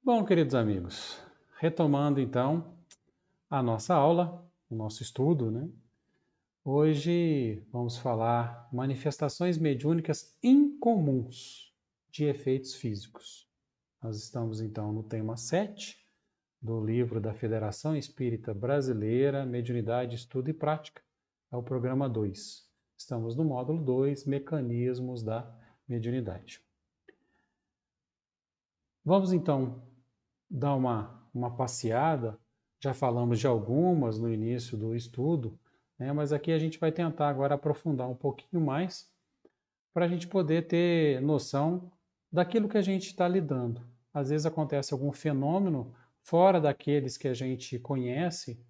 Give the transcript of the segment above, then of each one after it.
Bom, queridos amigos, retomando então a nossa aula, o nosso estudo, né? Hoje vamos falar manifestações mediúnicas incomuns de efeitos físicos. Nós estamos então no tema 7 do livro da Federação Espírita Brasileira, Mediunidade, Estudo e Prática, é o programa 2. Estamos no módulo 2, Mecanismos da Mediunidade. Vamos então dar uma passeada. Já falamos de algumas no início do estudo, né? Mas aqui a gente vai tentar agora aprofundar um pouquinho mais para a gente poder ter noção daquilo que a gente está lidando. Às vezes acontece algum fenômeno fora daqueles que a gente conhece,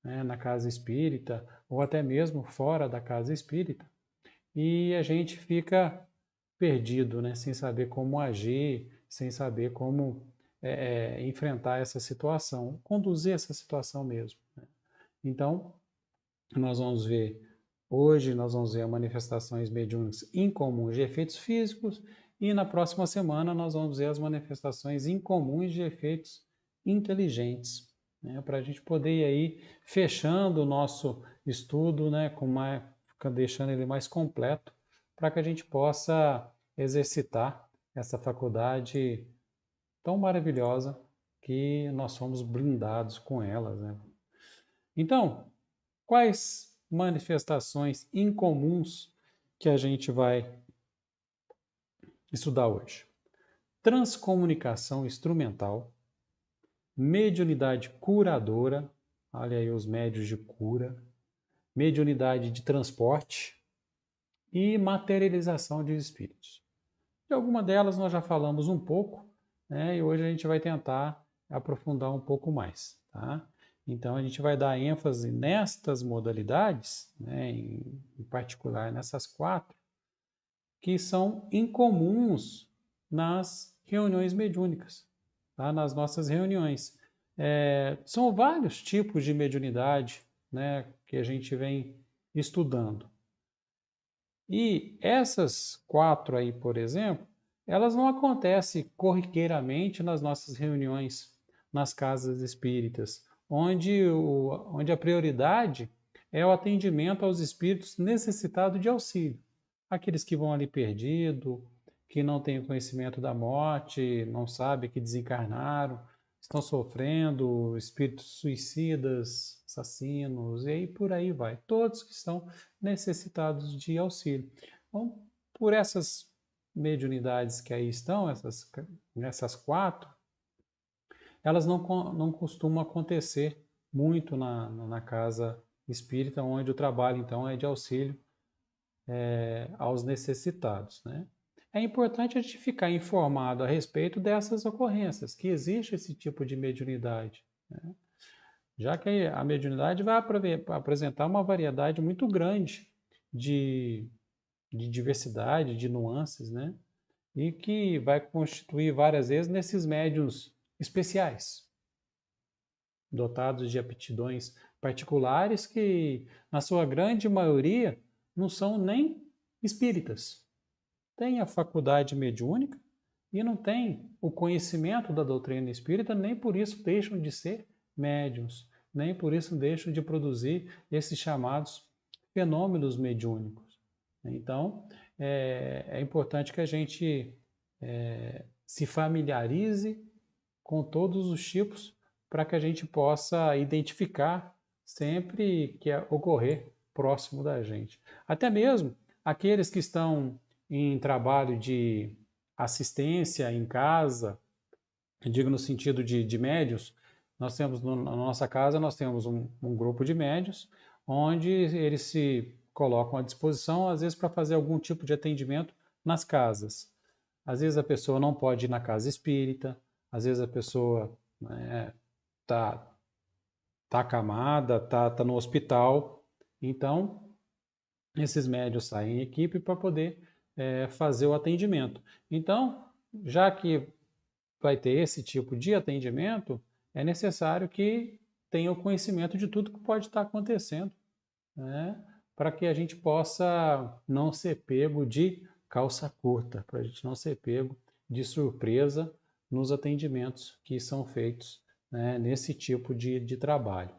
né, na casa espírita, ou até mesmo fora da casa espírita, e a gente fica perdido, né, sem saber como agir, sem saber como enfrentar essa situação, conduzir essa situação mesmo, né? Então, nós vamos ver, hoje nós vamos ver manifestações mediúnicas incomuns de efeitos físicos e na próxima semana nós vamos ver as manifestações incomuns de efeitos inteligentes, né, para a gente poder ir aí fechando o nosso estudo, né, deixando ele mais completo, para que a gente possa exercitar essa faculdade tão maravilhosa que nós somos blindados com elas, né? Então, quais manifestações incomuns que a gente vai estudar hoje? Transcomunicação instrumental, mediunidade curadora, olha aí os médios de cura, mediunidade de transporte e materialização de espíritos. De alguma delas nós já falamos um pouco, né? E hoje a gente vai tentar aprofundar um pouco mais, tá? Então a gente vai dar ênfase nestas modalidades, né, em particular nessas 4, que são incomuns nas reuniões mediúnicas, tá? Nas nossas reuniões. São vários tipos de mediunidade, né, que a gente vem estudando. E essas 4 aí, por exemplo, elas não acontecem corriqueiramente nas nossas reuniões nas casas espíritas, onde a prioridade é o atendimento aos espíritos necessitados de auxílio. Aqueles que vão ali perdido, que não têm conhecimento da morte, não sabem que desencarnaram, estão sofrendo, espíritos suicidas, assassinos, e aí por aí vai. Todos que estão necessitados de auxílio. Então, por essas mediunidades que aí estão, essas 4, elas não costumam acontecer muito na casa espírita, onde o trabalho, então, é de auxílio aos necessitados, né? É importante a gente ficar informado a respeito dessas ocorrências, que existe esse tipo de mediunidade, né? Já que a mediunidade vai apresentar uma variedade muito grande de diversidade, de nuances, né? E que vai constituir várias vezes nesses médiuns especiais, dotados de aptidões particulares que, na sua grande maioria, não são nem espíritas. Têm a faculdade mediúnica e não têm o conhecimento da doutrina espírita, nem por isso deixam de ser médiuns, nem por isso deixam de produzir esses chamados fenômenos mediúnicos. Então, é importante que a gente se familiarize com todos os tipos para que a gente possa identificar sempre que ocorrer próximo da gente. Até mesmo aqueles que estão em trabalho de assistência em casa, digo no sentido de médios, nós temos na nossa casa, nós temos um grupo de médios, onde eles se colocam à disposição, às vezes, para fazer algum tipo de atendimento nas casas. Às vezes a pessoa não pode ir na casa espírita, às vezes a pessoa, né, tá acamada, tá no hospital. Então, esses médios saem em equipe para poder fazer o atendimento. Então, já que vai ter esse tipo de atendimento, é necessário que tenha o conhecimento de tudo que pode estar acontecendo, né? Para que a gente possa não ser pego de calça curta, para a gente não ser pego de surpresa nos atendimentos que são feitos, né, nesse tipo de trabalho.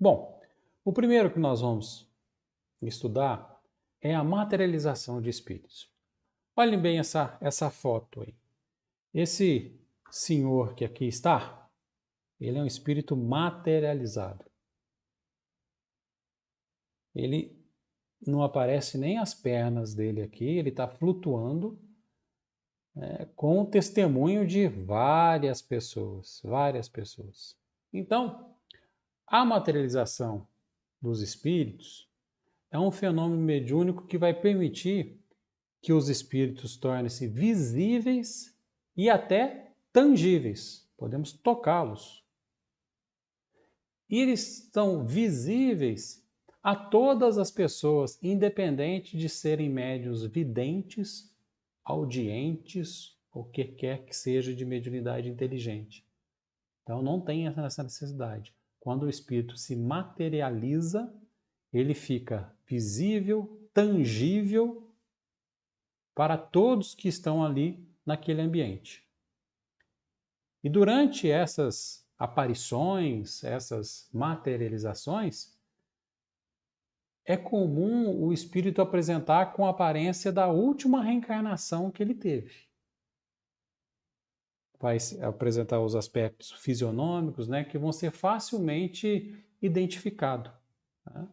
Bom, o primeiro que nós vamos estudar é a materialização de espíritos. Olhem bem essa foto aí. Esse senhor que aqui está, ele é um espírito materializado. Ele não aparece nem as pernas dele aqui, ele está flutuando, com o testemunho de várias pessoas, várias pessoas. Então, a materialização dos espíritos é um fenômeno mediúnico que vai permitir que os espíritos tornem-se visíveis e até tangíveis. Podemos tocá-los. E eles são visíveis a todas as pessoas, independente de serem médiuns videntes, audientes, ou o que quer que seja de mediunidade inteligente. Então não tem essa necessidade. Quando o espírito se materializa, ele fica visível, tangível para todos que estão ali naquele ambiente. E durante essas aparições, essas materializações, é comum o espírito apresentar com a aparência da última reencarnação que ele teve. Vai apresentar os aspectos fisionômicos, né, que vão ser facilmente identificados. Tá?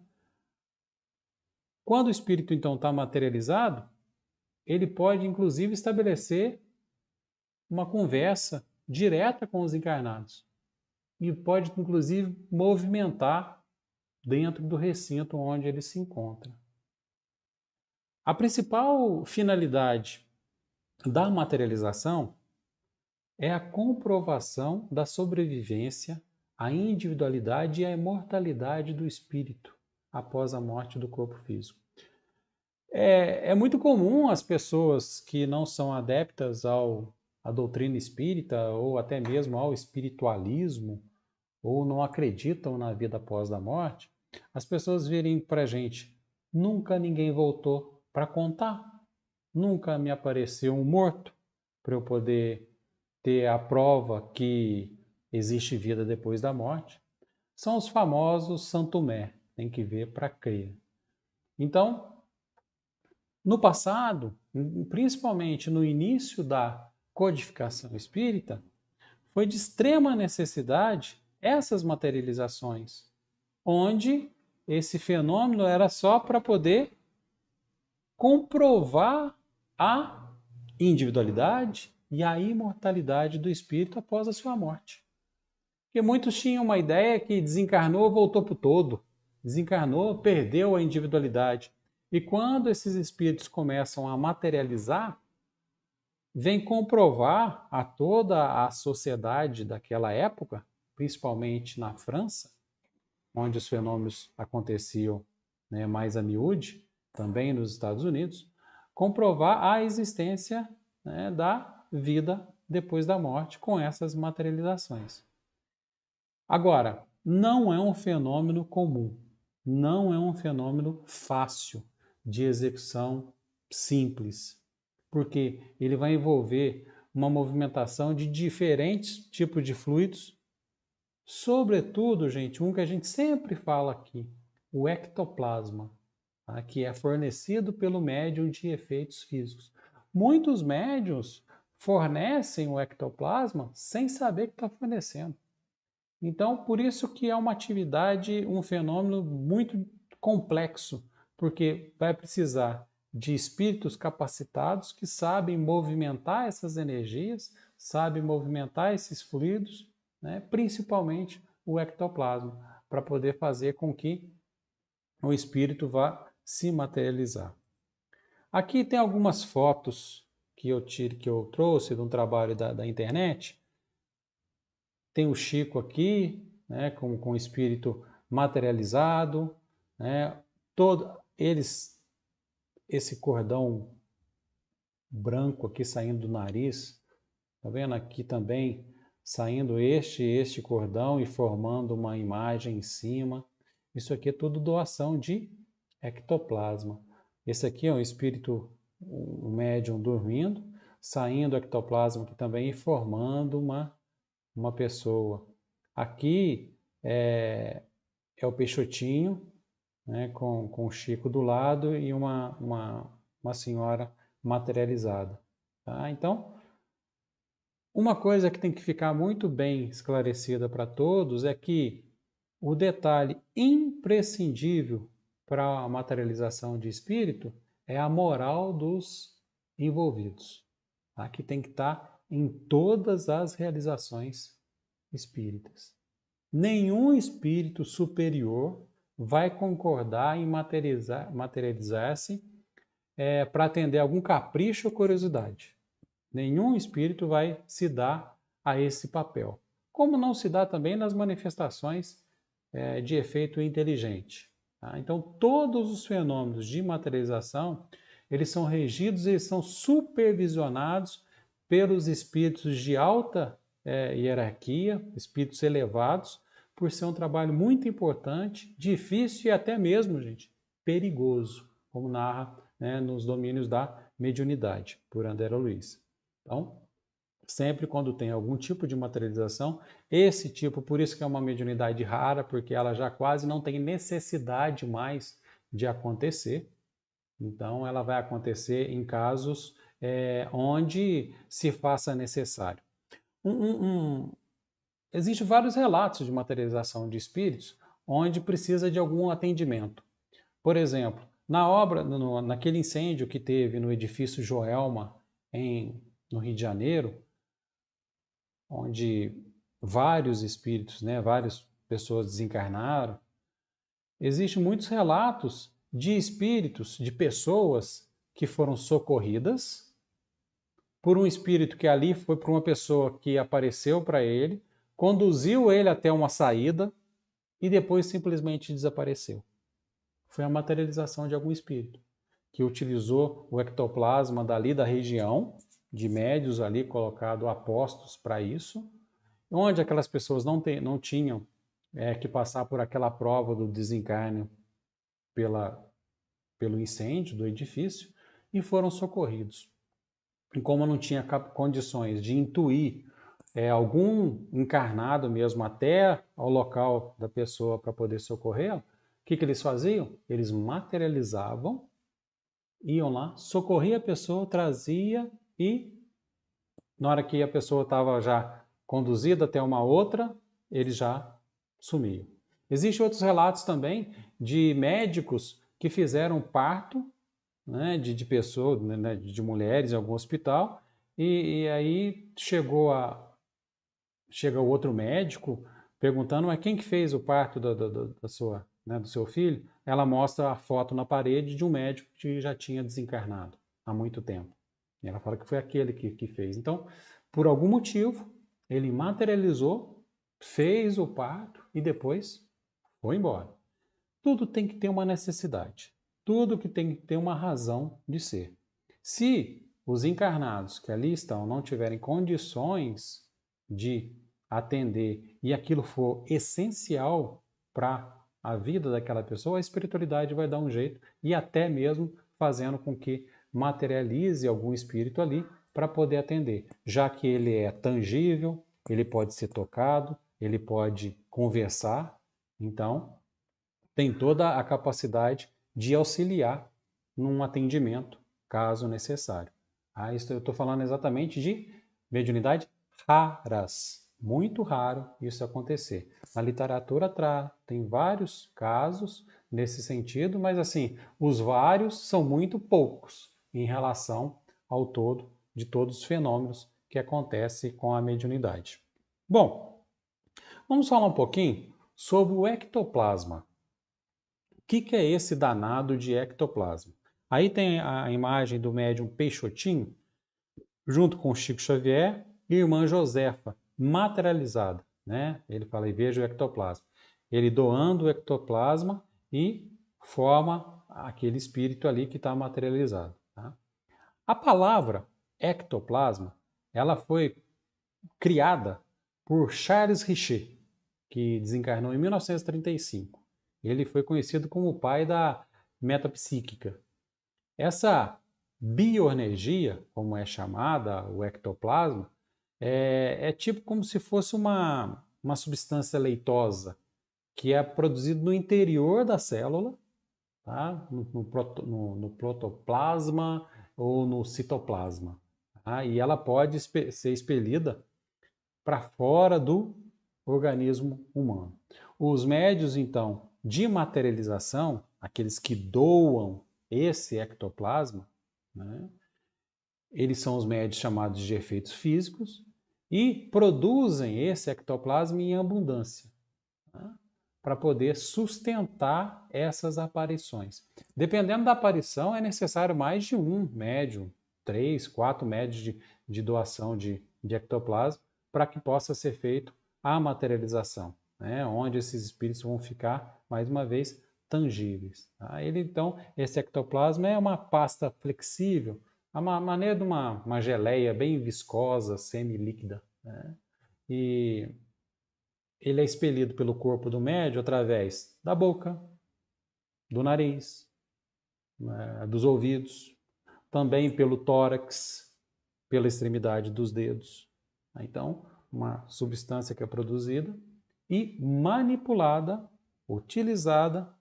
Quando o espírito, então, está materializado, ele pode, inclusive, estabelecer uma conversa direta com os encarnados. E pode, inclusive, movimentar dentro do recinto onde ele se encontra. A principal finalidade da materialização é a comprovação da sobrevivência, a individualidade e a imortalidade do espírito após a morte do corpo físico. É muito comum as pessoas que não são adeptas à doutrina espírita ou até mesmo ao espiritualismo ou não acreditam na vida após a morte, as pessoas virem para a gente, nunca ninguém voltou para contar, nunca me apareceu um morto para eu poder ter a prova que existe vida depois da morte. São os famosos Santo Tomé, tem que ver para crer. Então, no passado, principalmente no início da codificação espírita, foi de extrema necessidade essas materializações, onde esse fenômeno era só para poder comprovar a individualidade e a imortalidade do espírito após a sua morte. Porque muitos tinham uma ideia que desencarnou, voltou para o todo. Desencarnou, perdeu a individualidade. E quando esses espíritos começam a materializar, vem comprovar a toda a sociedade daquela época, principalmente na França, onde os fenômenos aconteciam, né, mais a miúde, também nos Estados Unidos, comprovar a existência, né, da vida depois da morte com essas materializações. Agora, não é um fenômeno comum, não é um fenômeno fácil de execução simples, porque ele vai envolver uma movimentação de diferentes tipos de fluidos, sobretudo, gente, um que a gente sempre fala aqui, o ectoplasma, tá? Que é fornecido pelo médium de efeitos físicos. Muitos médiums fornecem o ectoplasma sem saber que está fornecendo. Então, por isso que é uma atividade, um fenômeno muito complexo, porque vai precisar de espíritos capacitados que sabem movimentar essas energias, sabem movimentar esses fluidos, né? Principalmente o ectoplasma, para poder fazer com que o espírito vá se materializar. Aqui tem algumas fotos que eu trouxe de um trabalho da internet. Tem o Chico aqui, né, com o espírito materializado, né, esse cordão branco aqui saindo do nariz, tá vendo aqui também saindo este cordão e formando uma imagem em cima. Isso aqui é tudo doação de ectoplasma. Esse aqui é um espírito, um médium dormindo, saindo do ectoplasma aqui também e formando uma pessoa. Aqui é o Peixotinho, né, com o Chico do lado e uma senhora materializada. Tá? Então, uma coisa que tem que ficar muito bem esclarecida para todos é que o detalhe imprescindível para a materialização de espírito é a moral dos envolvidos, tá? Que tem que estar em todas as realizações espíritas. Nenhum espírito superior vai concordar em materializar-se para atender algum capricho ou curiosidade. Nenhum espírito vai se dar a esse papel. Como não se dá também nas manifestações de efeito inteligente. Tá? Então, todos os fenômenos de materialização, eles são regidos, eles são supervisionados pelos espíritos de alta hierarquia, espíritos elevados, por ser um trabalho muito importante, difícil e até mesmo, gente, perigoso, como narra, né, nos domínios da mediunidade, por André Luiz. Então, sempre quando tem algum tipo de materialização, esse tipo, por isso que é uma mediunidade rara, porque ela já quase não tem necessidade mais de acontecer. Então, ela vai acontecer em casos onde se faça necessário. Existem vários relatos de materialização de espíritos onde precisa de algum atendimento. Por exemplo, naquele incêndio que teve no edifício Joelma, no Rio de Janeiro, onde vários espíritos, né, várias pessoas desencarnaram, existem muitos relatos de espíritos, de pessoas que foram socorridas por um espírito que ali foi para uma pessoa que apareceu para ele, conduziu ele até uma saída e depois simplesmente desapareceu. Foi a materialização de algum espírito que utilizou o ectoplasma dali da região, de médios ali colocado apostos para isso, onde aquelas pessoas não tinham que passar por aquela prova do desencarne pelo incêndio do edifício e foram socorridos. E como não tinha condições de intuir algum encarnado mesmo até ao local da pessoa para poder socorrê-la, o que eles faziam? Eles materializavam, iam lá, socorria a pessoa, trazia e na hora que a pessoa estava já conduzida até uma outra, eles já sumiam. Existem outros relatos também de médicos que fizeram parto, né, de pessoas, né, de mulheres em algum hospital, e aí chega o outro médico perguntando, mas quem que fez o parto do seu filho? Ela mostra a foto na parede de um médico que já tinha desencarnado há muito tempo. E ela fala que foi aquele que fez. Então, por algum motivo, ele materializou, fez o parto e depois foi embora. Tudo tem que ter uma necessidade. Tudo que tem que ter uma razão de ser. Se os encarnados que ali estão não tiverem condições de atender e aquilo for essencial para a vida daquela pessoa, a espiritualidade vai dar um jeito e até mesmo fazendo com que materialize algum espírito ali para poder atender, já que ele é tangível, ele pode ser tocado, ele pode conversar, então tem toda a capacidade de auxiliar num atendimento, caso necessário. Isso eu estou falando exatamente de mediunidade raras. Muito raro isso acontecer. Na literatura tem vários casos nesse sentido, mas assim, os vários são muito poucos em relação ao todo de todos os fenômenos que acontecem com a mediunidade. Bom, vamos falar um pouquinho sobre o ectoplasma. O que é esse danado de ectoplasma? Aí tem a imagem do médium Peixotinho, junto com Chico Xavier e irmã Josefa, materializada, né? Ele fala, e veja o ectoplasma. Ele doando o ectoplasma e forma aquele espírito ali que está materializado. Tá? A palavra ectoplasma, ela foi criada por Charles Richer, que desencarnou em 1935. Ele foi conhecido como o pai da metapsíquica. Essa bioenergia, como é chamada, o ectoplasma, é tipo como se fosse uma substância leitosa que é produzida no interior da célula, tá? No protoplasma ou no citoplasma. Tá? E ela pode ser expelida para fora do organismo humano. Os médios, então, de materialização, aqueles que doam esse ectoplasma, né, eles são os médios chamados de efeitos físicos e produzem esse ectoplasma em abundância, né, para poder sustentar essas aparições. Dependendo da aparição, é necessário mais de um médium, 3, 4 médios de doação de ectoplasma, para que possa ser feito a materialização, né, onde esses espíritos vão ficar, mais uma vez, tangíveis. Tá? Então, esse ectoplasma é uma pasta flexível, a maneira de uma geleia bem viscosa, semi-líquida. Né? E ele é expelido pelo corpo do médium através da boca, do nariz, né, dos ouvidos, também pelo tórax, pela extremidade dos dedos. Então, uma substância que é produzida e manipulada, utilizada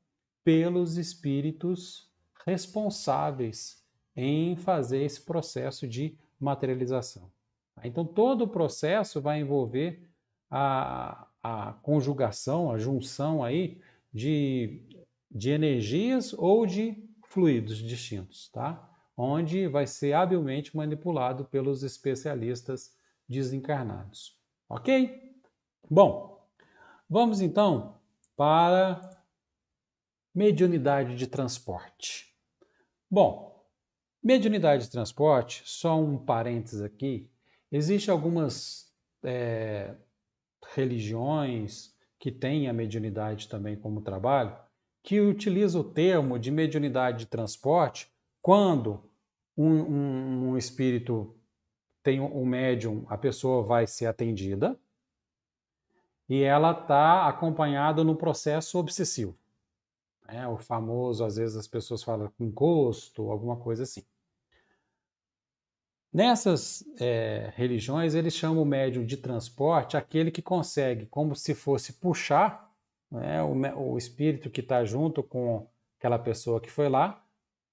pelos espíritos responsáveis em fazer esse processo de materialização. Então, todo o processo vai envolver a conjugação, a junção aí de energias ou de fluidos distintos, tá? Onde vai ser habilmente manipulado pelos especialistas desencarnados. Ok? Bom, vamos então para mediunidade de transporte. Bom, mediunidade de transporte, só um parênteses aqui, existem algumas religiões que têm a mediunidade também como trabalho, que utiliza o termo de mediunidade de transporte quando um espírito tem um médium, a pessoa vai ser atendida e ela está acompanhada no processo obsessivo. O famoso, às vezes as pessoas falam encosto, alguma coisa assim. Nessas religiões, eles chamam o médium de transporte aquele que consegue, como se fosse puxar, né, o espírito que está junto com aquela pessoa que foi lá,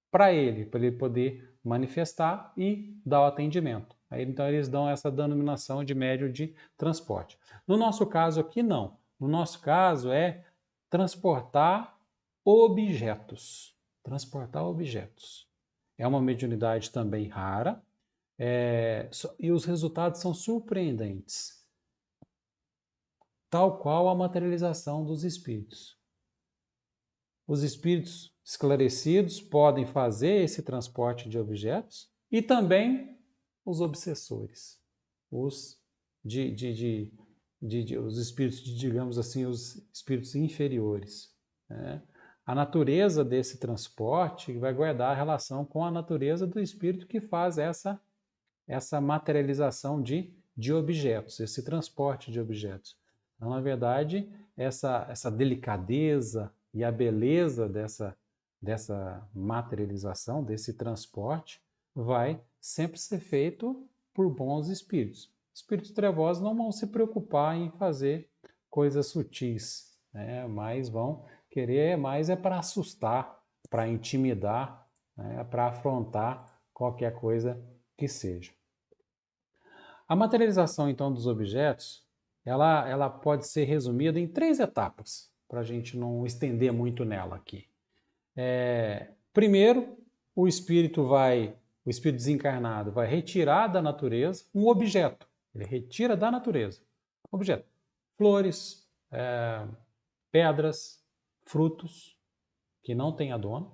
para ele poder manifestar e dar o atendimento. Aí, então, eles dão essa denominação de médium de transporte. No nosso caso aqui, não. No nosso caso, é transportar objetos. Transportar objetos. É uma mediunidade também rara, e os resultados são surpreendentes, tal qual a materialização dos espíritos. Os espíritos esclarecidos podem fazer esse transporte de objetos e também os obsessores, os os espíritos, digamos assim, os espíritos inferiores. Né? A natureza desse transporte vai guardar a relação com a natureza do espírito que faz essa materialização de objetos, esse transporte de objetos. Então, na verdade, essa delicadeza e a beleza dessa materialização, desse transporte, vai sempre ser feito por bons espíritos. Espíritos trevosos não vão se preocupar em fazer coisas sutis, né? Mas vão querer mais para assustar, para intimidar, né? Para afrontar qualquer coisa que seja. A materialização, então, dos objetos, ela pode ser resumida em 3 etapas, para a gente não estender muito nela aqui. Primeiro, o espírito desencarnado vai retirar da natureza um objeto. Ele retira da natureza um objeto. Flores, pedras, frutos, que não tem a dona.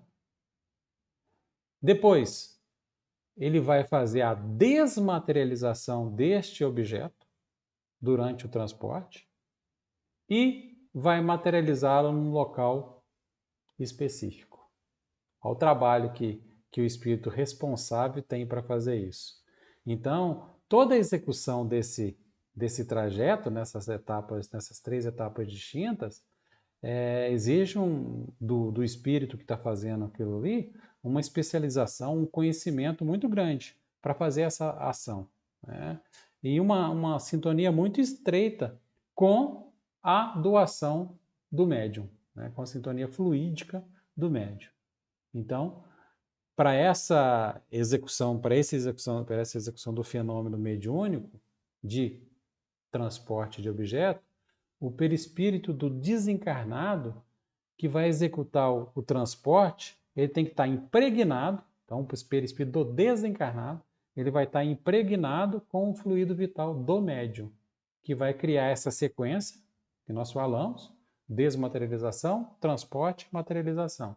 Depois, ele vai fazer a desmaterialização deste objeto durante o transporte e vai materializá-lo num local específico. Ao trabalho que o espírito responsável tem para fazer isso. Então, toda a execução desse trajeto, nessas 3 etapas distintas, exige do espírito que está fazendo aquilo ali uma especialização, um conhecimento muito grande para fazer essa ação, né? E uma sintonia muito estreita com a doação do médium, né? Com a sintonia fluídica do médium. Então, para essa execução do fenômeno mediúnico de transporte de objeto, o perispírito do desencarnado que vai executar o transporte, ele tem que estar impregnado, então o perispírito do desencarnado, ele vai estar impregnado com o fluido vital do médium, que vai criar essa sequência que nós falamos, desmaterialização, transporte, materialização.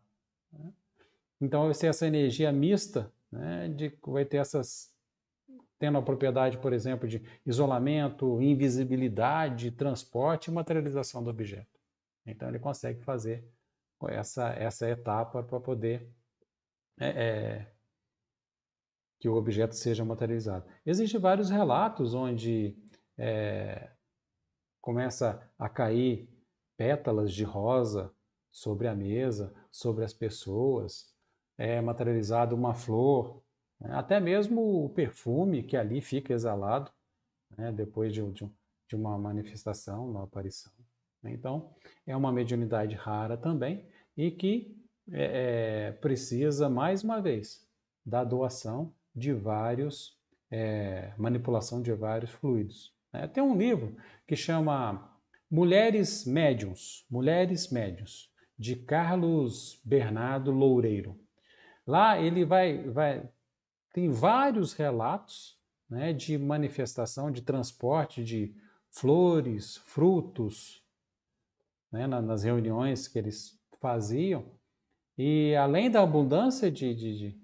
Então vai ser essa energia mista, né, vai ter tendo a propriedade, por exemplo, de isolamento, invisibilidade, transporte e materialização do objeto. Então ele consegue fazer essa etapa para poder que o objeto seja materializado. Existem vários relatos onde começa a cair pétalas de rosa sobre a mesa, sobre as pessoas, é materializado uma flor, né? Até mesmo o perfume que ali fica exalado, né, depois de uma manifestação, uma aparição. Então, é uma mediunidade rara também e que precisa, mais uma vez, da doação de manipulação de vários fluidos. Tem um livro que chama Mulheres Médiuns, de Carlos Bernardo Loureiro. Lá ele tem vários relatos, né, de manifestação, de transporte de flores, frutos, né, nas reuniões que eles faziam. E além da abundância de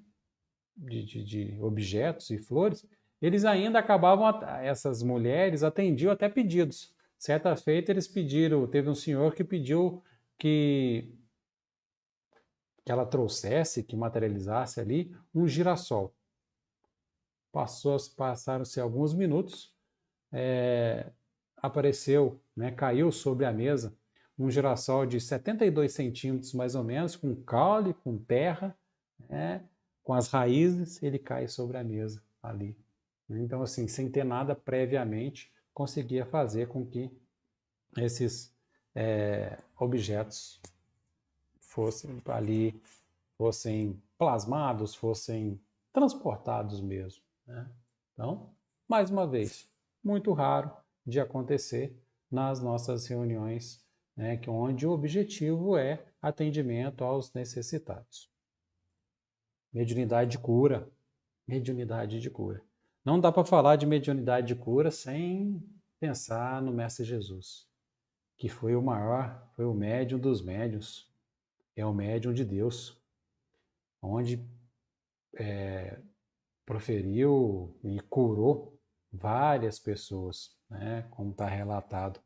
objetos e flores, eles ainda essas mulheres atendiam até pedidos. Certa feita eles teve um senhor que pediu que ela trouxesse, que materializasse ali um girassol. Passaram-se alguns minutos, apareceu, né, caiu sobre a mesa um girassol de 72 centímetros mais ou menos, com caule, com terra, né, com as raízes, ele cai sobre a mesa ali. Então, assim, sem ter nada previamente, conseguia fazer com que esses objetos fossem ali, fossem plasmados, fossem transportados mesmo, né? Então, mais uma vez, muito raro de acontecer nas nossas reuniões, né, onde o objetivo é atendimento aos necessitados. Mediunidade de cura. Mediunidade de cura. Não dá para falar de mediunidade de cura sem pensar no Mestre Jesus, que foi o maior, foi o médium dos médiuns, é o médium de Deus, onde proferiu e curou várias pessoas, né, como está relatado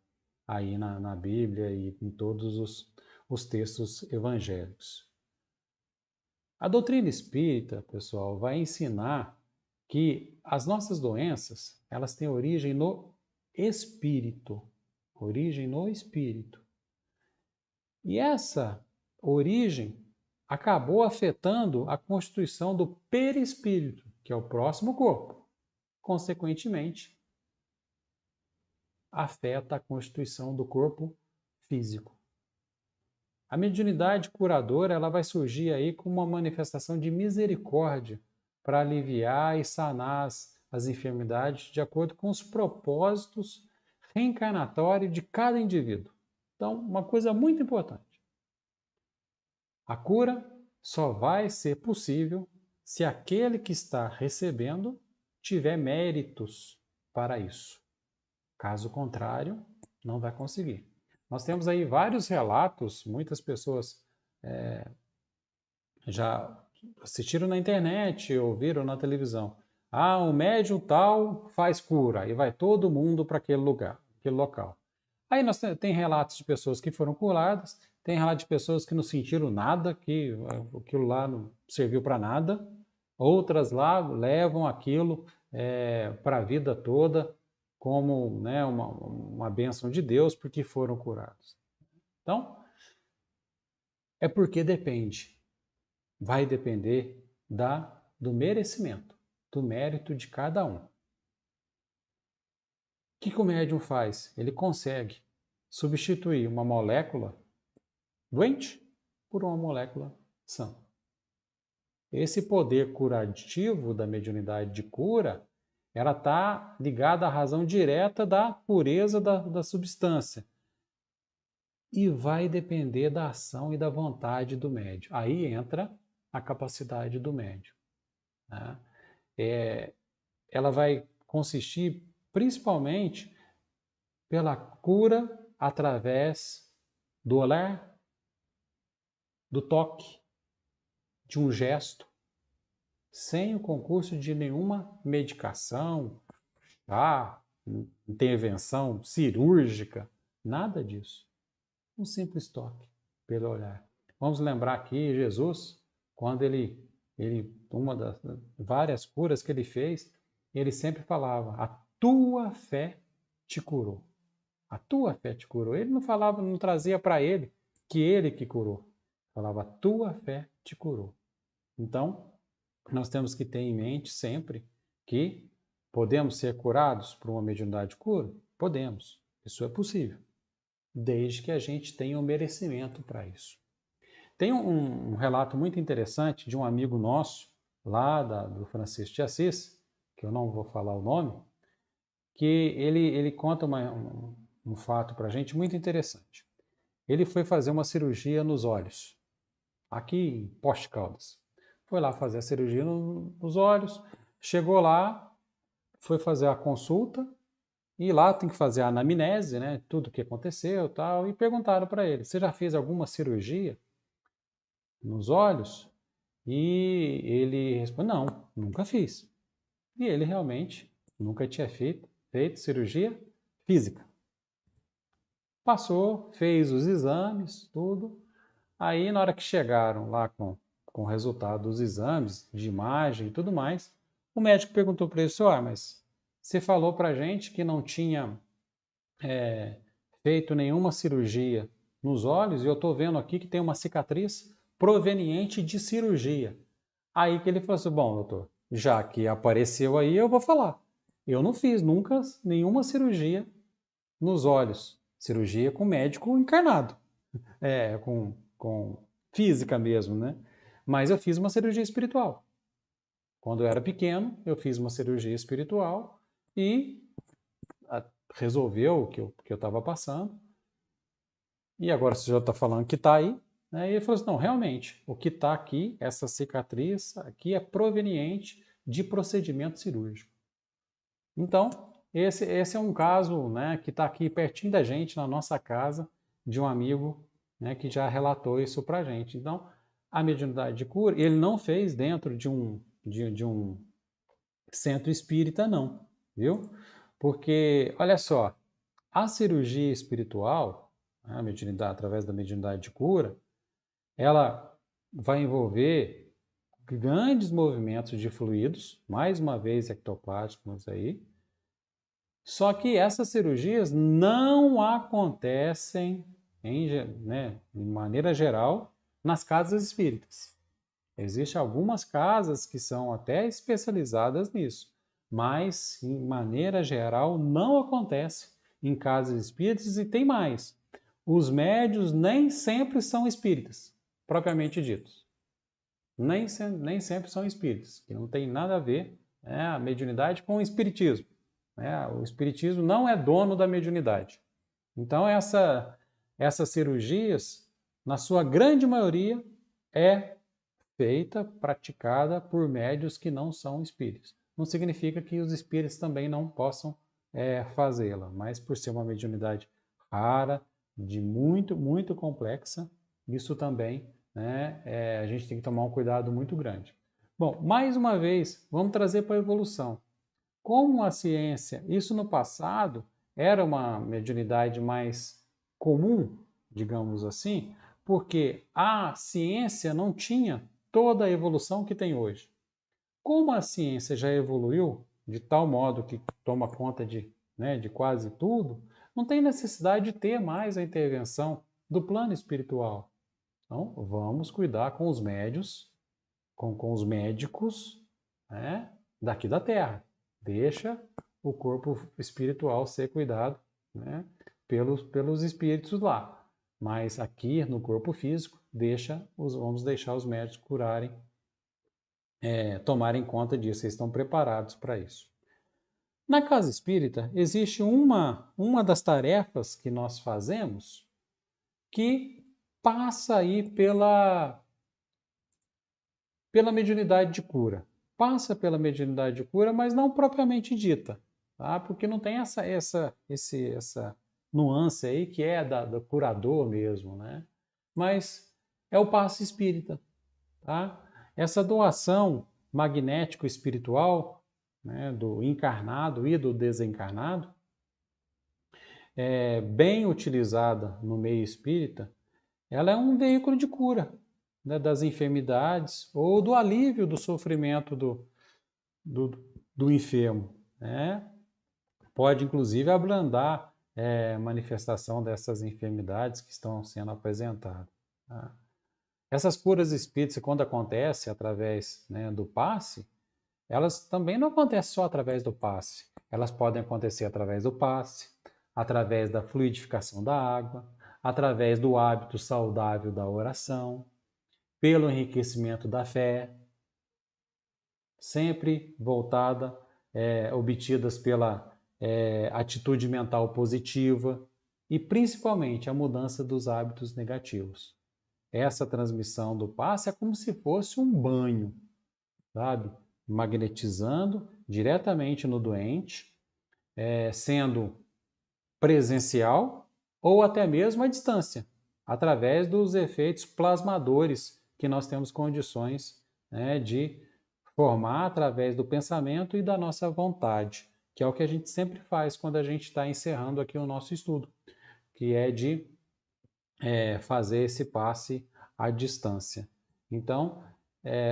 aí na Bíblia e em todos os textos evangélicos. A doutrina espírita, pessoal, vai ensinar que as nossas doenças, elas têm origem no espírito. Origem no espírito. E essa origem acabou afetando a constituição do perispírito, que é o próximo corpo. Consequentemente, afeta a constituição do corpo físico. A mediunidade curadora, ela vai surgir aí como uma manifestação de misericórdia para aliviar e sanar as enfermidades de acordo com os propósitos reencarnatórios de cada indivíduo. Então, uma coisa muito importante. A cura só vai ser possível se aquele que está recebendo tiver méritos para isso. Caso contrário, não vai conseguir. Nós temos aí vários relatos, muitas pessoas já assistiram na internet, ouviram na televisão. Ah, um médium tal faz cura, e vai todo mundo para aquele lugar, aquele local. Aí nós tem relatos de pessoas que foram curadas, tem relatos de pessoas que não sentiram nada, que aquilo lá não serviu para nada. Outras lá levam aquilo para a vida toda como, né, uma bênção de Deus porque foram curados. Então, é porque depende vai depender do merecimento, do mérito de cada um. O que o médium faz? Ele consegue substituir uma molécula doente por uma molécula sã. Esse poder curativo da mediunidade de cura, ela está ligada à razão direta da pureza da substância. E vai depender da ação e da vontade do médium. Aí entra a capacidade do médium. Né? Ela vai consistir principalmente pela cura através do olhar, do toque, de um gesto, sem o concurso de nenhuma medicação, intervenção cirúrgica, nada disso. Um simples toque pelo olhar. Vamos lembrar aqui Jesus, quando uma das várias curas que ele fez, ele sempre falava: a tua fé te curou. A tua fé te curou. Ele não falava, não trazia para ele que curou. Falava: a tua fé te curou. Então, nós temos que ter em mente sempre que podemos ser curados por uma mediunidade de cura? Podemos. Isso é possível, desde que a gente tenha o merecimento para isso. Tem um relato muito interessante de um amigo nosso, lá do Francisco de Assis, que eu não vou falar o nome, que ele conta um fato para a gente muito interessante. Ele foi fazer uma cirurgia nos olhos, aqui em Poste Caldas. Foi lá fazer a cirurgia nos olhos, chegou lá, foi fazer a consulta, e lá tem que fazer a anamnese, né? Tudo o que aconteceu e tal, e perguntaram para ele: você já fez alguma cirurgia nos olhos? E ele respondeu: não, nunca fiz. E ele realmente nunca tinha feito cirurgia física. Passou, fez os exames, tudo. Aí, na hora que chegaram lá com o resultado dos exames, de imagem e tudo mais, o médico perguntou para ele: mas você falou para a gente que não tinha feito nenhuma cirurgia nos olhos e eu estou vendo aqui que tem uma cicatriz proveniente de cirurgia. Aí que ele falou assim: bom, doutor, já que apareceu aí, eu vou falar. Eu não fiz nunca nenhuma cirurgia nos olhos. Cirurgia com médico encarnado. Com física mesmo, né? Mas eu fiz uma cirurgia espiritual. Quando eu era pequeno, eu fiz uma cirurgia espiritual e resolveu o que eu estava passando. E agora você já está falando que está aí. Né? E ele falou assim: não, realmente, o que está aqui, essa cicatriz aqui, é proveniente de procedimento cirúrgico. Então, esse é um caso, né, que está aqui pertinho da gente, na nossa casa, de um amigo, né, que já relatou isso para a gente. Então, a mediunidade de cura, ele não fez dentro de um centro espírita, não, viu? Porque, olha só, a cirurgia espiritual, a mediunidade, através da mediunidade de cura, ela vai envolver grandes movimentos de fluidos, mais uma vez ectoplásmicos aí. Só que essas cirurgias não acontecem, de maneira geral, nas casas espíritas. Existem algumas casas que são até especializadas nisso, mas, em maneira geral, não acontece em casas espíritas e tem mais. Os médios nem sempre são espíritas, propriamente ditos. Nem sempre são espíritas, que não tem nada a ver, a mediunidade com o espiritismo. O espiritismo não é dono da mediunidade. Então, essas cirurgias, na sua grande maioria, é feita, praticada por médios que não são espíritos. Não significa que os espíritos também não possam fazê-la, mas por ser uma mediunidade rara, de muito, muito complexa, isso também, a gente tem que tomar um cuidado muito grande. Bom, mais uma vez, vamos trazer para a evolução. Como a ciência, isso no passado era uma mediunidade mais comum, digamos assim, porque a ciência não tinha toda a evolução que tem hoje. Como a ciência já evoluiu de tal modo que toma conta de quase tudo, não tem necessidade de ter mais a intervenção do plano espiritual. Então, vamos cuidar com os médios, com os médicos, né, daqui da Terra. Deixa o corpo espiritual ser cuidado, né, pelos espíritos lá. Mas aqui no corpo físico, vamos deixar os médicos curarem, tomarem conta disso, eles estão preparados para isso. Na casa espírita, existe uma das tarefas que nós fazemos que passa aí pela mediunidade de cura. Passa pela mediunidade de cura, mas não propriamente dita, tá? Porque não tem essa nuance aí que é do curador mesmo, né? Mas é o passe espírita, tá? Essa doação magnético-espiritual, né, do encarnado e do desencarnado, bem utilizada no meio espírita, ela é um veículo de cura, né, das enfermidades ou do alívio do sofrimento do enfermo, né? Pode, inclusive, abrandar a manifestação dessas enfermidades que estão sendo apresentadas. Tá? Essas curas espíritas, quando acontecem através, né, do passe, elas também não acontecem só através do passe. Elas podem acontecer através do passe, através da fluidificação da água, através do hábito saudável da oração, pelo enriquecimento da fé, sempre voltada, obtidas pela atitude mental positiva e principalmente a mudança dos hábitos negativos. Essa transmissão do passe é como se fosse um banho, sabe? Magnetizando diretamente no doente, sendo presencial ou até mesmo à distância, através dos efeitos plasmadores que nós temos condições, né, de formar através do pensamento e da nossa vontade, que é o que a gente sempre faz quando a gente está encerrando aqui o nosso estudo, que é de fazer esse passe à distância. Então,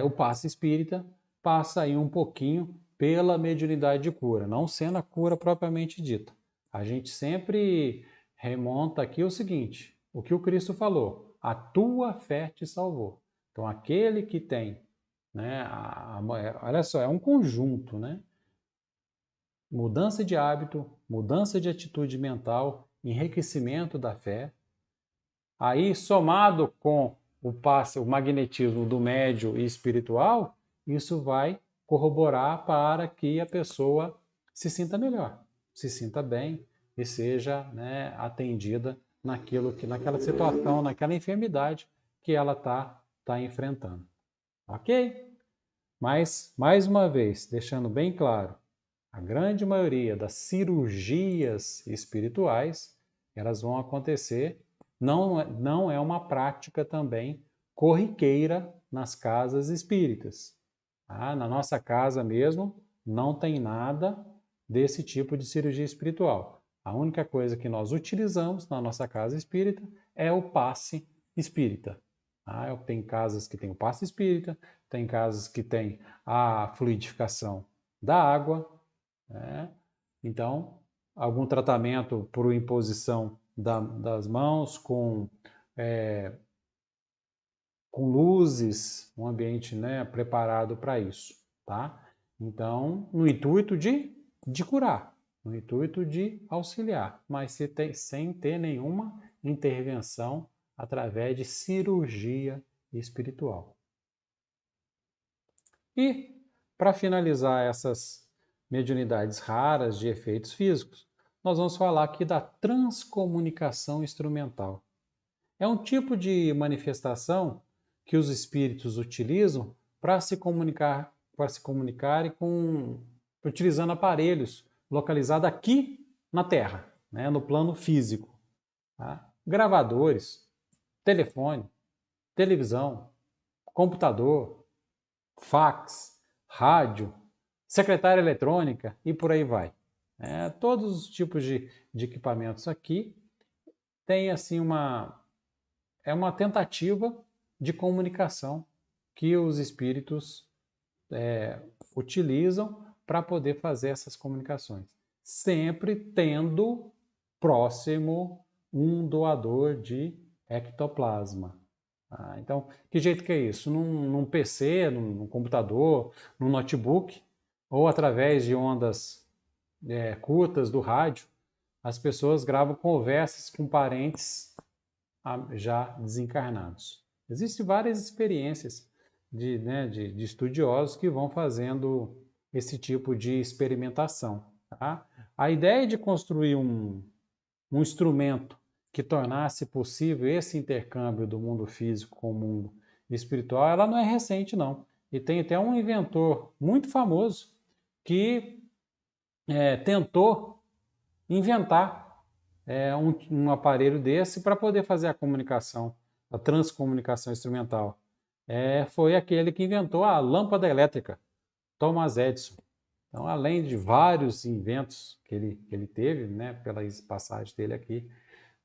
o passe espírita passa aí um pouquinho pela mediunidade de cura, não sendo a cura propriamente dita. A gente sempre remonta aqui o seguinte, o que o Cristo falou, a tua fé te salvou. Então, aquele que tem, né, olha só, é um conjunto, né? Mudança de hábito, mudança de atitude mental, enriquecimento da fé. Aí, somado com o passe, o magnetismo do médio e espiritual, isso vai corroborar para que a pessoa se sinta melhor, se sinta bem e seja, né, atendida naquela situação, naquela enfermidade que ela tá enfrentando. Ok? Mas, mais uma vez, deixando bem claro, a grande maioria das cirurgias espirituais, elas vão acontecer, não é uma prática também corriqueira nas casas espíritas. Tá? Na nossa casa mesmo, não tem nada desse tipo de cirurgia espiritual. A única coisa que nós utilizamos na nossa casa espírita é o passe espírita. Tá? Tem casas que tem o passe espírita, tem casas que tem a fluidificação da água, né? Então, algum tratamento por imposição das mãos com luzes, um ambiente, né, preparado para isso, tá? Então, no intuito de curar, no intuito de auxiliar, mas sem ter nenhuma intervenção através de cirurgia espiritual. E, para finalizar essas mediunidades raras de efeitos físicos, nós vamos falar aqui da transcomunicação instrumental. É um tipo de manifestação que os espíritos utilizam para se comunicarem utilizando aparelhos localizados aqui na Terra, né, no plano físico. Tá? Gravadores, telefone, televisão, computador, fax, rádio, secretária eletrônica e por aí vai. Todos os tipos de equipamentos aqui têm assim uma tentativa de comunicação que os espíritos utilizam para poder fazer essas comunicações, sempre tendo próximo um doador de ectoplasma. Então, que jeito que é isso? Num PC, num computador, num notebook, ou através de ondas curtas do rádio, as pessoas gravam conversas com parentes já desencarnados. Existem várias experiências de estudiosos que vão fazendo esse tipo de experimentação. Tá? A ideia de construir um instrumento que tornasse possível esse intercâmbio do mundo físico com o mundo espiritual, ela não é recente, não. E tem até um inventor muito famoso que tentou inventar um aparelho desse para poder fazer a comunicação, a transcomunicação instrumental. Foi aquele que inventou a lâmpada elétrica, Thomas Edison. Então, além de vários inventos que ele teve, né, pela passagem dele aqui,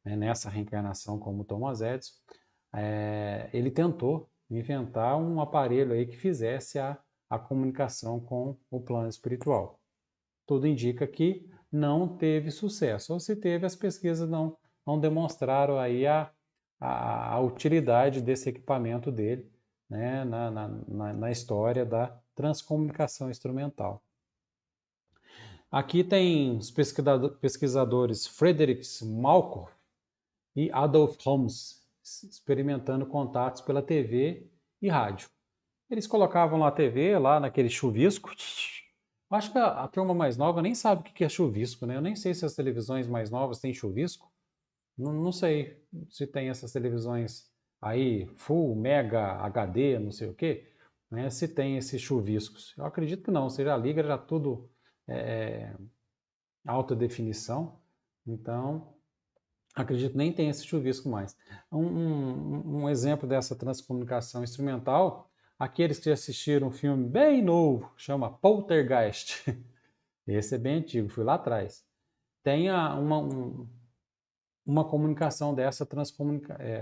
né, nessa reencarnação como Thomas Edison, ele tentou inventar um aparelho aí que fizesse a comunicação com o plano espiritual. Tudo indica que não teve sucesso, ou se teve, as pesquisas não demonstraram aí a utilidade desse equipamento dele, né, na história da transcomunicação instrumental. Aqui tem os pesquisadores Frederick Malkoff e Adolf Holmes experimentando contatos pela TV e rádio. Eles colocavam lá a TV, lá naquele chuvisco. Acho que a turma mais nova nem sabe o que é chuvisco, né? Eu nem sei se as televisões mais novas têm chuvisco. Não sei se tem essas televisões aí, Full, Mega, HD, não sei o quê, né? Se tem esses chuviscos. Eu acredito que não, você já liga, já tudo alta definição. Então, acredito que nem tem esse chuvisco mais. Um exemplo dessa transcomunicação instrumental, aqueles que assistiram um filme bem novo, chama Poltergeist. Esse é bem antigo, fui lá atrás. Tem uma comunicação dessa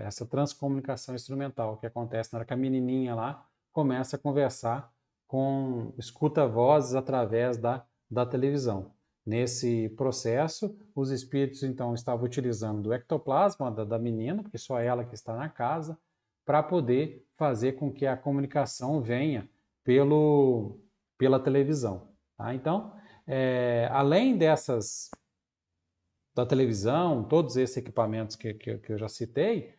essa transcomunicação instrumental que acontece na hora que a menininha lá começa a conversar escuta vozes através da televisão. Nesse processo, os espíritos então estavam utilizando do ectoplasma da menina, porque só ela que está na casa, para poder fazer com que a comunicação venha pela televisão. Tá? Então, além da televisão, todos esses equipamentos que eu já citei,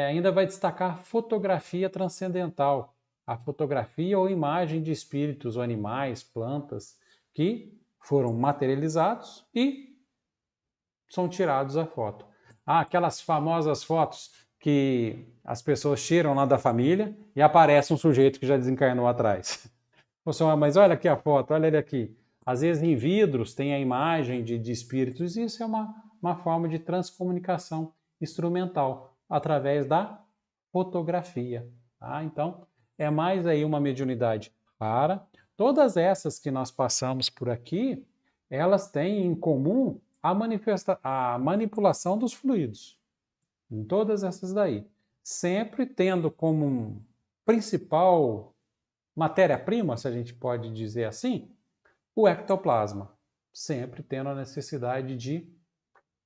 ainda vai destacar fotografia transcendental, a fotografia ou imagem de espíritos ou animais, plantas, que foram materializados e são tirados a foto. Aquelas famosas fotos que as pessoas tiram lá da família e aparece um sujeito que já desencarnou atrás. Você, mas olha aqui a foto, olha ele aqui. Às vezes em vidros tem a imagem de espíritos, e isso é uma forma de transcomunicação instrumental através da fotografia. Tá? Então, é mais aí uma mediunidade rara. Todas essas que nós passamos por aqui, elas têm em comum a manipulação dos fluidos. Em todas essas daí. Sempre tendo como um principal matéria-prima, se a gente pode dizer assim, o ectoplasma, sempre tendo a necessidade de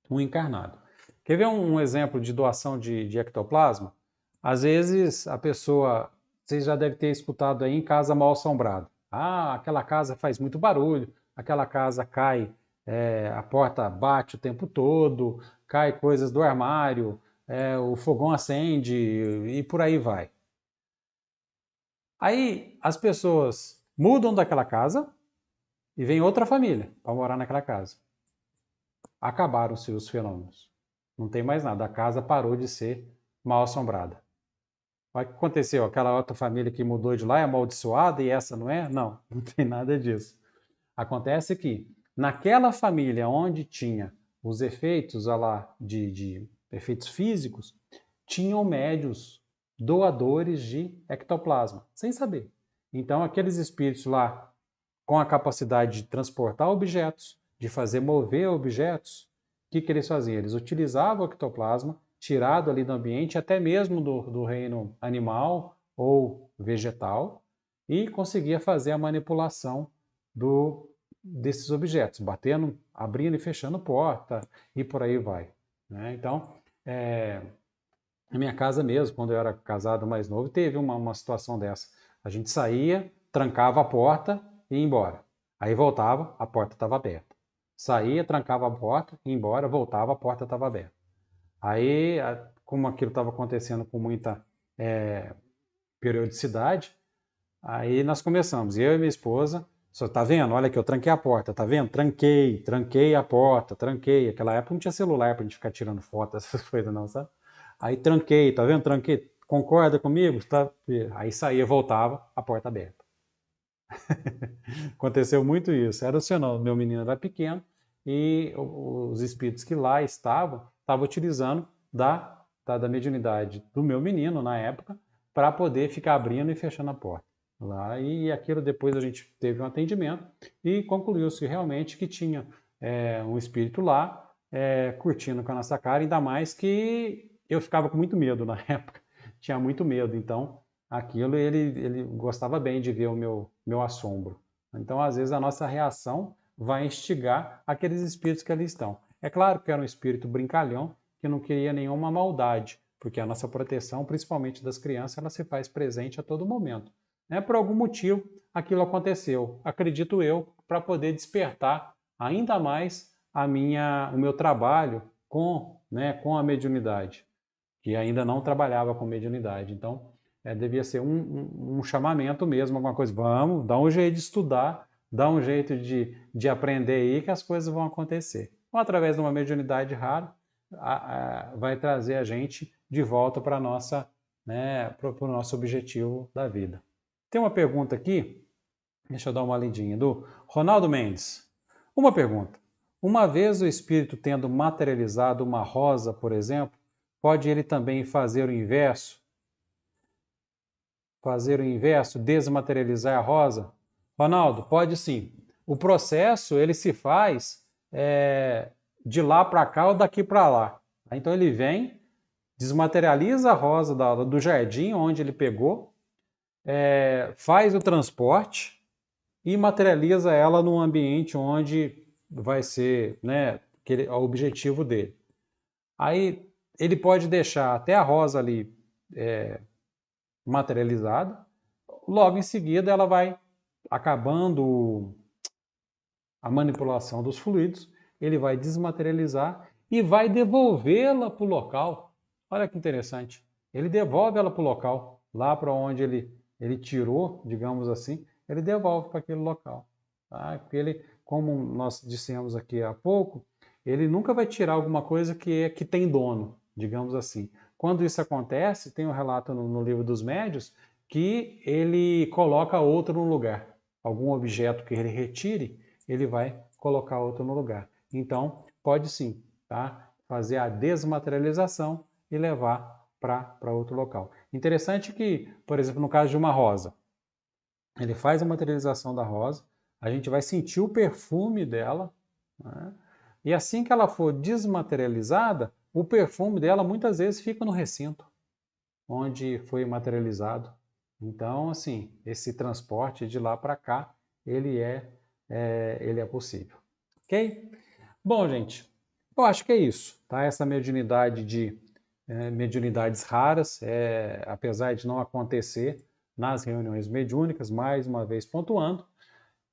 um encarnado. Quer ver um exemplo de doação de ectoplasma? Às vezes a pessoa, você já deve ter escutado aí em casa mal assombrada. Aquela casa faz muito barulho, aquela casa cai, a porta bate o tempo todo, cai coisas do armário, o fogão acende e por aí vai. Aí as pessoas mudam daquela casa e vem outra família para morar naquela casa. Acabaram-se os fenômenos. Não tem mais nada. A casa parou de ser mal assombrada. O que aconteceu? Aquela outra família que mudou de lá é amaldiçoada e essa não é? Não, não tem nada disso. Acontece que naquela família onde tinha os efeitos lá de efeitos físicos, tinham médios doadores de ectoplasma, sem saber. Então, aqueles espíritos lá com a capacidade de transportar objetos, de fazer mover objetos, o que eles faziam? Eles utilizavam o ectoplasma, tirado ali do ambiente, até mesmo do reino animal ou vegetal, e conseguia fazer a manipulação desses objetos, batendo, abrindo e fechando porta, e por aí vai. Né? Então, Na minha casa mesmo, quando eu era casado mais novo, teve uma situação dessa. A gente saía, trancava a porta e ia embora. Aí voltava, a porta estava aberta. Saía, trancava a porta, ia embora, voltava, a porta estava aberta. Aí, como aquilo estava acontecendo com muita periodicidade, aí nós começamos, eu e minha esposa, só tá vendo? Olha que eu tranquei a porta, tá vendo? Tranquei a porta, tranquei. Aquela época não tinha celular pra gente ficar tirando foto, essas coisas não, sabe? Aí tranquei, tá vendo? Tranquei. Concorda comigo? Tá? Aí saía, voltava, a porta aberta. Aconteceu muito isso. Era o sinal, meu menino era pequeno e os espíritos que lá estavam utilizando da mediunidade do meu menino na época para poder ficar abrindo e fechando a porta lá. E aquilo depois a gente teve um atendimento e concluiu-se realmente que tinha um espírito lá curtindo com a nossa cara, ainda mais que eu ficava com muito medo na época, tinha muito medo, então aquilo ele gostava bem de ver o meu assombro. Então, às vezes, a nossa reação vai instigar aqueles espíritos que ali estão. É claro que era um espírito brincalhão que não queria nenhuma maldade, porque a nossa proteção, principalmente das crianças, ela se faz presente a todo momento. Né? Por algum motivo, aquilo aconteceu, acredito eu, para poder despertar ainda mais o meu trabalho com a mediunidade, que ainda não trabalhava com mediunidade. Então, devia ser um chamamento mesmo, alguma coisa. Vamos, dá um jeito de estudar, dá um jeito de aprender aí que as coisas vão acontecer. Ou através de uma mediunidade rara, vai trazer a gente de volta para o nosso objetivo da vida. Tem uma pergunta aqui, deixa eu dar uma lidinha, do Ronaldo Mendes. Uma pergunta. Uma vez o espírito tendo materializado uma rosa, por exemplo, pode ele também fazer o inverso? Fazer o inverso, desmaterializar a rosa? Ronaldo, pode sim. O processo ele se faz de lá para cá ou daqui para lá. Então ele vem, desmaterializa a rosa do jardim onde ele pegou, faz o transporte e materializa ela num ambiente onde vai ser o objetivo dele. Aí ele pode deixar até a rosa ali materializada, logo em seguida ela vai acabando a manipulação dos fluidos, ele vai desmaterializar e vai devolvê-la para o local. Olha que interessante. Ele devolve ela para o local, lá para onde ele tirou, digamos assim, ele devolve para aquele local. Tá? Porque ele, como nós dissemos aqui há pouco, ele nunca vai tirar alguma coisa que tem dono, digamos assim. Quando isso acontece, tem um relato no livro dos médios que ele coloca outro no lugar. Algum objeto que ele retire, ele vai colocar outro no lugar. Então, pode sim, tá? Fazer a desmaterialização e levar para outro local. Interessante que, por exemplo, no caso de uma rosa, ele faz a materialização da rosa, a gente vai sentir o perfume dela, né? E assim que ela for desmaterializada, o perfume dela muitas vezes fica no recinto onde foi materializado. Então, assim, esse transporte de lá para cá, ele é possível. Ok? Bom, gente, eu acho que é isso, tá? Essa mediunidade mediunidades raras, apesar de não acontecer nas reuniões mediúnicas, mais uma vez pontuando,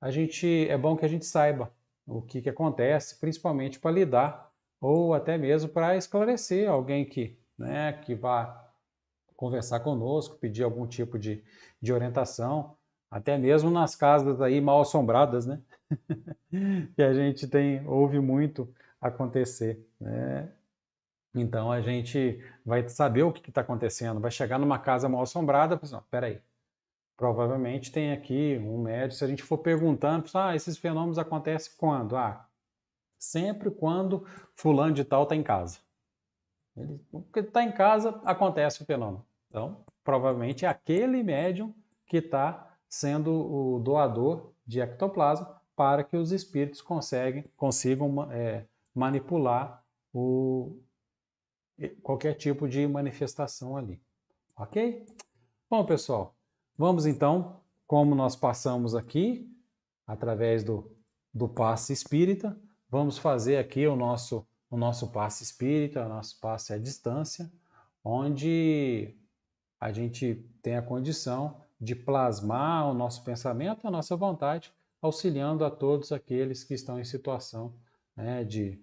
é bom que a gente saiba o que acontece, principalmente para lidar ou até mesmo para esclarecer alguém que vá conversar conosco, pedir algum tipo de orientação, até mesmo nas casas aí mal assombradas, né? Que a gente ouve muito acontecer, né? Então a gente vai saber o que está acontecendo, vai chegar numa casa mal assombrada, pessoal, peraí, provavelmente tem aqui um médico, se a gente for perguntando, esses fenômenos acontecem quando? Sempre quando fulano de tal está em casa. Porque está em casa, acontece o fenômeno. Então, provavelmente é aquele médium que está sendo o doador de ectoplasma para que os espíritos consigam manipular qualquer tipo de manifestação ali. Ok? Bom, pessoal, vamos então, como nós passamos aqui, através do passe espírita, vamos fazer aqui o nosso passe espírita, o nosso passe à distância, onde a gente tem a condição de plasmar o nosso pensamento, a nossa vontade, auxiliando a todos aqueles que estão em situação, né, de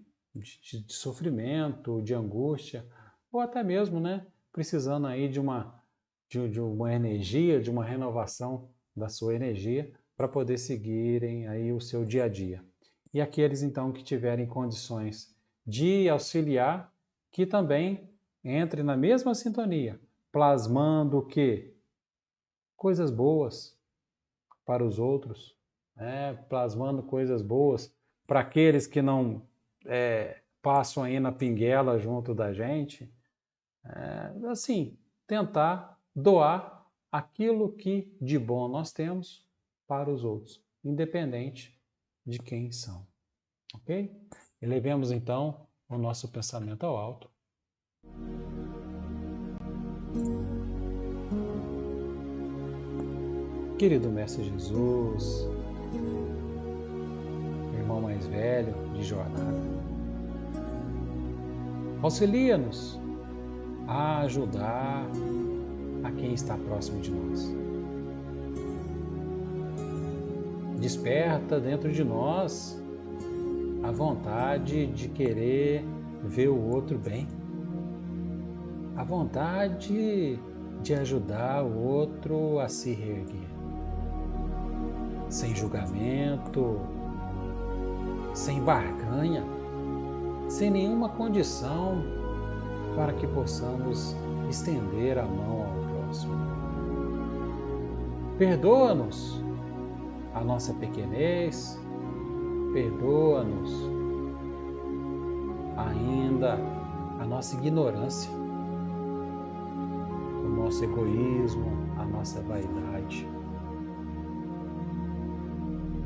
sofrimento, de angústia, ou até mesmo, né, precisando aí de uma energia, de uma renovação da sua energia para poder seguirem aí o seu dia a dia. E aqueles então que tiverem condições de auxiliar, que também entre na mesma sintonia, plasmando o quê? Coisas boas para os outros, né? Plasmando coisas boas para aqueles que não passam aí na pinguela junto da gente. Assim, tentar doar aquilo que de bom nós temos para os outros, independente de quem são, ok? Elevemos então o nosso pensamento ao alto. Querido Mestre Jesus, irmão mais velho de jornada, auxilia-nos a ajudar a quem está próximo de nós. Desperta dentro de nós a vontade de querer ver o outro bem, a vontade de ajudar o outro a se reerguer, sem julgamento, sem barganha, sem nenhuma condição para que possamos estender a mão ao próximo. Perdoa-nos a nossa pequenez, perdoa-nos ainda a nossa ignorância, o nosso egoísmo, a nossa vaidade.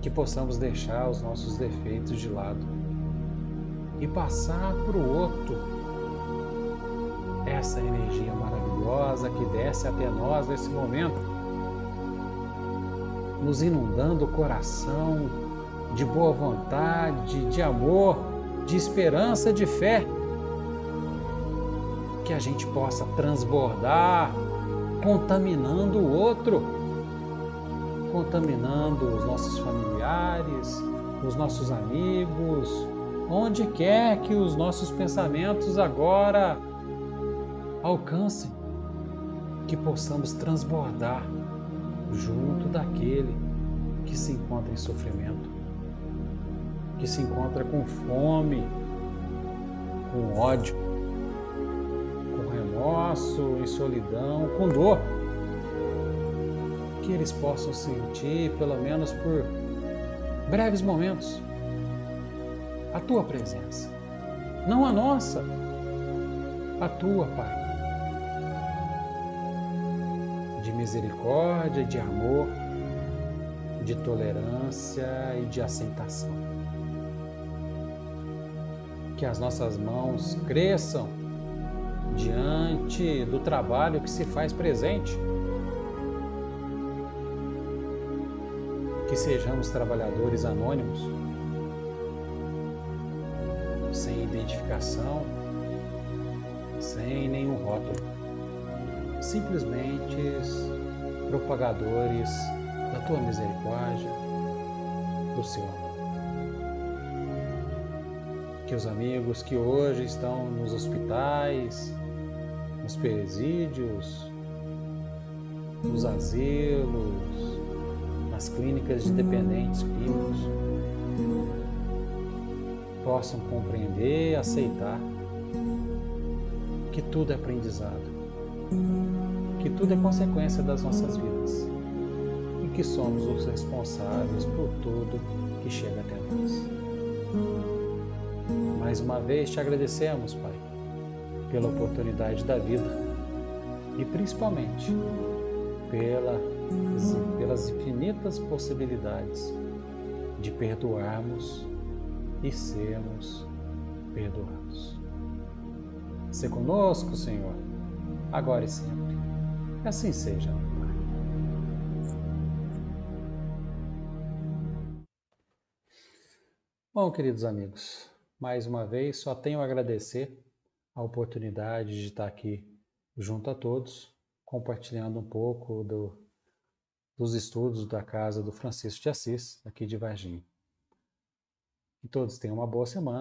Que possamos deixar os nossos defeitos de lado e passar para o outro essa energia maravilhosa que desce até nós nesse momento, nos inundando o coração de boa vontade, de amor, de esperança, de fé. Que a gente possa transbordar, contaminando o outro, contaminando os nossos familiares, os nossos amigos, onde quer que os nossos pensamentos agora alcancem, que possamos transbordar junto daquele que se encontra em sofrimento, que se encontra com fome, com ódio, com remorso, em solidão, com dor. Que eles possam sentir, pelo menos por breves momentos, a tua presença. Não a nossa, a tua, Pai. De misericórdia, de amor, de tolerância e de aceitação. Que as nossas mãos cresçam diante do trabalho que se faz presente. Que sejamos trabalhadores anônimos, sem identificação, sem nenhum rótulo. Simplesmente propagadores da tua misericórdia, do seu amor. Que os amigos que hoje estão nos hospitais, nos presídios, nos asilos, nas clínicas de dependentes químicos, possam compreender e aceitar que tudo é aprendizado, que tudo é consequência das nossas vidas e que somos os responsáveis por tudo que chega até nós. Mais uma vez te agradecemos, Pai, pela oportunidade da vida e principalmente pelas infinitas possibilidades de perdoarmos e sermos perdoados. Se conosco, Senhor, agora e sempre. Que assim seja, meu Pai. Bom, queridos amigos, mais uma vez só tenho a agradecer a oportunidade de estar aqui junto a todos, compartilhando um pouco dos estudos da casa do Francisco de Assis, aqui de Varginha. Que todos tenham uma boa semana.